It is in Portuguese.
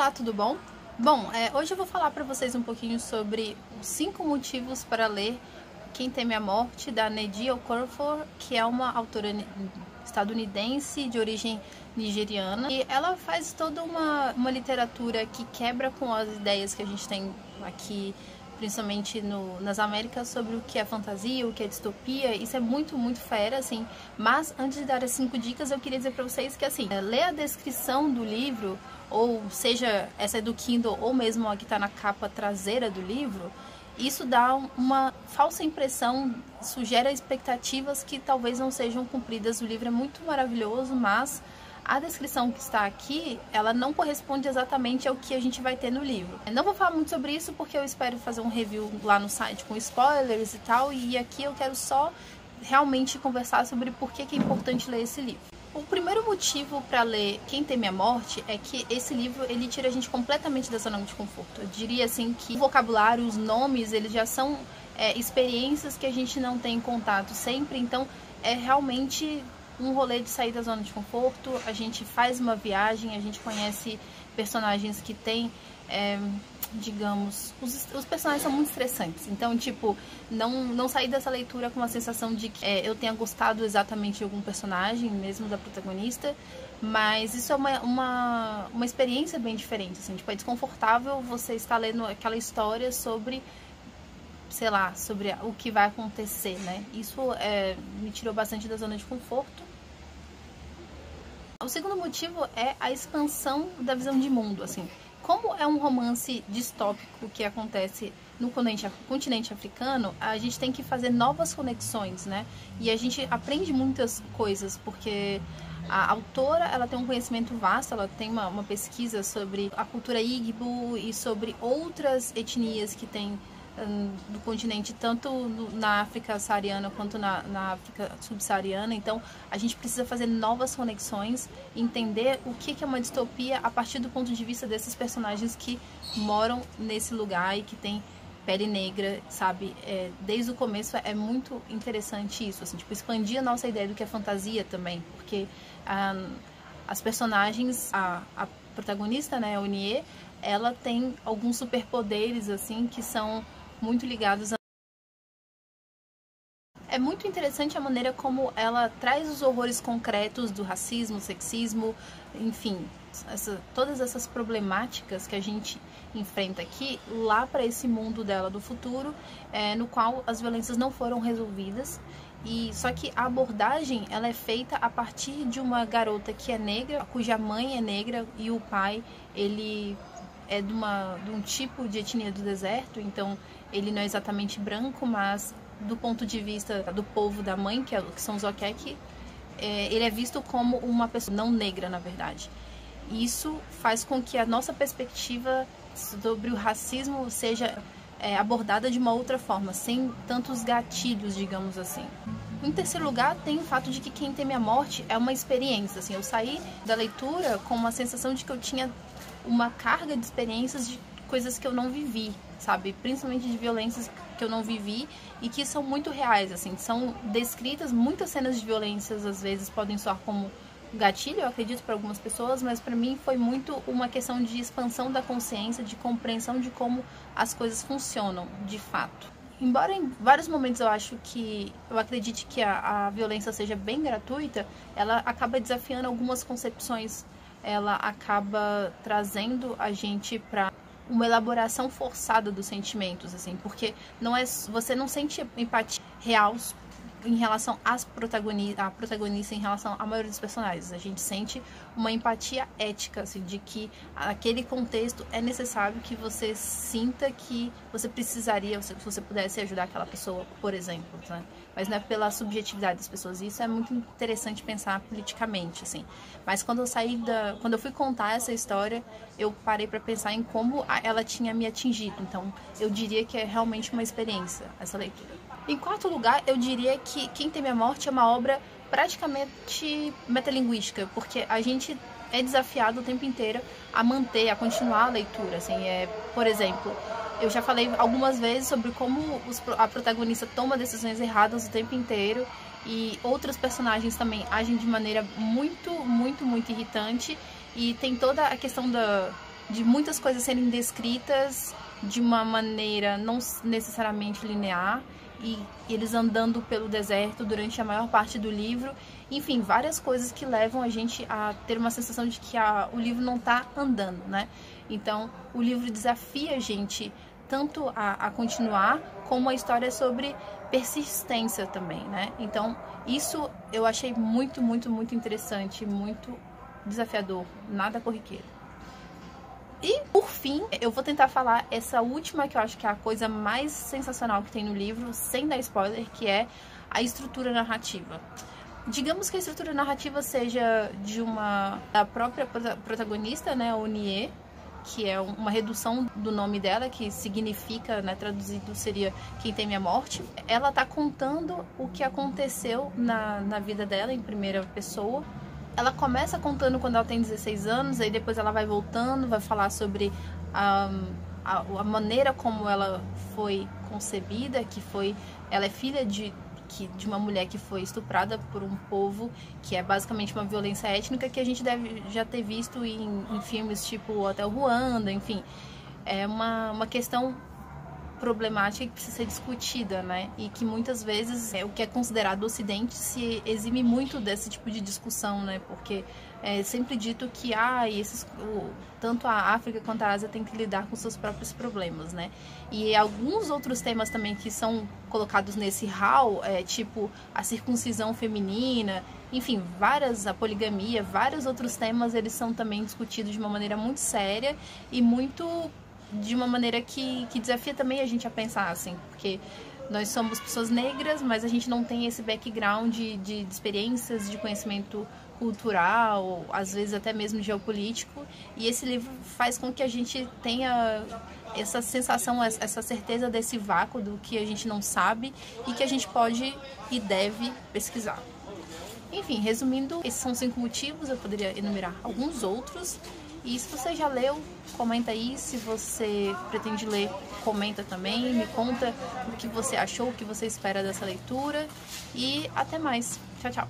Olá, tudo bom? Bom, hoje eu vou falar para vocês um pouquinho sobre os 5 motivos para ler Quem Teme a Morte, da Nnedi Okorafor, que é uma autora estadunidense de origem nigeriana. E ela faz toda uma literatura que quebra com as ideias que a gente tem aqui, principalmente nas Américas, sobre o que é fantasia, o que é distopia. Isso é muito, muito fera, assim. Mas, antes de dar as 5 dicas, eu queria dizer pra vocês que, assim, ler a descrição do livro, ou seja, essa é do Kindle, ou mesmo a que tá na capa traseira do livro, isso dá uma falsa impressão, sugere expectativas que talvez não sejam cumpridas. O livro é muito maravilhoso, mas a descrição que está aqui, ela não corresponde exatamente ao que a gente vai ter no livro. Eu não vou falar muito sobre isso porque eu espero fazer um review lá no site com spoilers e tal, e aqui eu quero só realmente conversar sobre por que é importante ler esse livro. O primeiro motivo para ler Quem Teme a Morte é que esse livro, ele tira a gente completamente da zona de conforto. Eu diria assim que o vocabulário, os nomes, eles já são experiências que a gente não tem contato sempre, então é realmente um rolê de sair da zona de conforto. A gente faz uma viagem, a gente conhece personagens que têm, digamos, os personagens são muito estressantes, então, tipo, não sair dessa leitura com uma sensação de que eu tenha gostado exatamente de algum personagem, mesmo da protagonista, mas isso é uma experiência bem diferente, assim, tipo, é desconfortável você estar lendo aquela história sobre, sei lá, sobre o que vai acontecer, né? Isso me tirou bastante da zona de conforto. O segundo motivo é a expansão da visão de mundo, assim. Como é um romance distópico que acontece no continente africano, a gente tem que fazer novas conexões, né? E a gente aprende muitas coisas, porque a autora, ela tem um conhecimento vasto, ela tem uma pesquisa sobre a cultura Igbo e sobre outras etnias que tem do continente, tanto na África saariana quanto na África subsaariana. Então a gente precisa fazer novas conexões, entender o que é uma distopia a partir do ponto de vista desses personagens que moram nesse lugar e que tem pele negra, sabe? Desde o começo é muito interessante isso, assim, tipo, expandir a nossa ideia do que é fantasia também, porque as personagens, a protagonista, né, a Onie, ela tem alguns superpoderes, assim, que são muito ligados a... É muito interessante a maneira como ela traz os horrores concretos do racismo, sexismo, enfim, todas essas problemáticas que a gente enfrenta aqui, lá para esse mundo dela do futuro, no qual as violências não foram resolvidas. E só que a abordagem, ela é feita a partir de uma garota que é negra, cuja mãe é negra e o pai, ele é de um tipo de etnia do deserto, então ele não é exatamente branco, mas do ponto de vista do povo da mãe, que são os Okek, ele é visto como uma pessoa não negra, na verdade. Isso faz com que a nossa perspectiva sobre o racismo seja abordada de uma outra forma, sem tantos gatilhos, digamos assim. Em terceiro lugar, tem o fato de que Quem Teme a Morte é uma experiência, assim, eu saí da leitura com uma sensação de que eu tinha uma carga de experiências de coisas que eu não vivi, sabe? Principalmente de violências que eu não vivi e que são muito reais, assim. São descritas muitas cenas de violências, às vezes podem soar como gatilho, eu acredito, para algumas pessoas, mas para mim foi muito uma questão de expansão da consciência, de compreensão de como as coisas funcionam, de fato. Embora em vários momentos eu acredite que a violência seja bem gratuita, ela acaba desafiando algumas concepções, ela acaba trazendo a gente para uma elaboração forçada dos sentimentos, assim, porque você não sente empatia real em relação à protagonista, em relação à maioria dos personagens. A gente sente uma empatia ética, assim, de que aquele contexto é necessário que você sinta que você precisaria, se você pudesse ajudar aquela pessoa, por exemplo, né? Mas não é pela subjetividade das pessoas. Isso é muito interessante pensar politicamente, assim. Mas quando eu fui contar essa história, eu parei para pensar em como ela tinha me atingido. Então, eu diria que é realmente uma experiência essa leitura. Em quarto lugar, eu diria que Quem Teme a Morte é uma obra praticamente metalinguística, porque a gente é desafiado o tempo inteiro a continuar a leitura, assim, por exemplo, eu já falei algumas vezes sobre como a protagonista toma decisões erradas o tempo inteiro e outros personagens também agem de maneira muito, muito, muito irritante, e tem toda a questão de muitas coisas serem descritas de uma maneira não necessariamente linear, e eles andando pelo deserto durante a maior parte do livro. Enfim, várias coisas que levam a gente a ter uma sensação de que o livro não está andando, né? Então, o livro desafia a gente tanto a continuar, como a história é sobre persistência também, né? Então, isso eu achei muito, muito, muito interessante, muito desafiador, nada corriqueiro. E, por fim, eu vou tentar falar essa última, que eu acho que é a coisa mais sensacional que tem no livro, sem dar spoiler, que é a estrutura narrativa. Digamos que a estrutura narrativa seja da própria protagonista, né, Onie, que é uma redução do nome dela, que significa, né, traduzido seria Quem Teme a Morte. Ela tá contando o que aconteceu na vida dela em primeira pessoa. Ela começa contando quando ela tem 16 anos, aí depois ela vai voltando, vai falar sobre a maneira como ela foi concebida, ela é filha de uma mulher que foi estuprada por um povo, que é basicamente uma violência étnica que a gente deve já ter visto em filmes tipo Hotel Ruanda, enfim. É uma questão problemática que precisa ser discutida, né? E que muitas vezes o que é considerado o Ocidente se exime muito desse tipo de discussão, né? Porque é sempre dito que tanto a África quanto a Ásia tem que lidar com seus próprios problemas, né? E alguns outros temas também que são colocados nesse hall, tipo a circuncisão feminina, enfim, a poligamia, vários outros temas, eles são também discutidos de uma maneira muito séria e de uma maneira que desafia também a gente a pensar, assim, porque nós somos pessoas negras, mas a gente não tem esse background de experiências, de conhecimento cultural, às vezes até mesmo geopolítico, e esse livro faz com que a gente tenha essa sensação, essa certeza desse vácuo do que a gente não sabe e que a gente pode e deve pesquisar. Enfim, resumindo, esses são 5 motivos, eu poderia enumerar alguns outros. E se você já leu, comenta aí. Se você pretende ler, comenta também. Me conta o que você achou, o que você espera dessa leitura. E até mais. Tchau, tchau.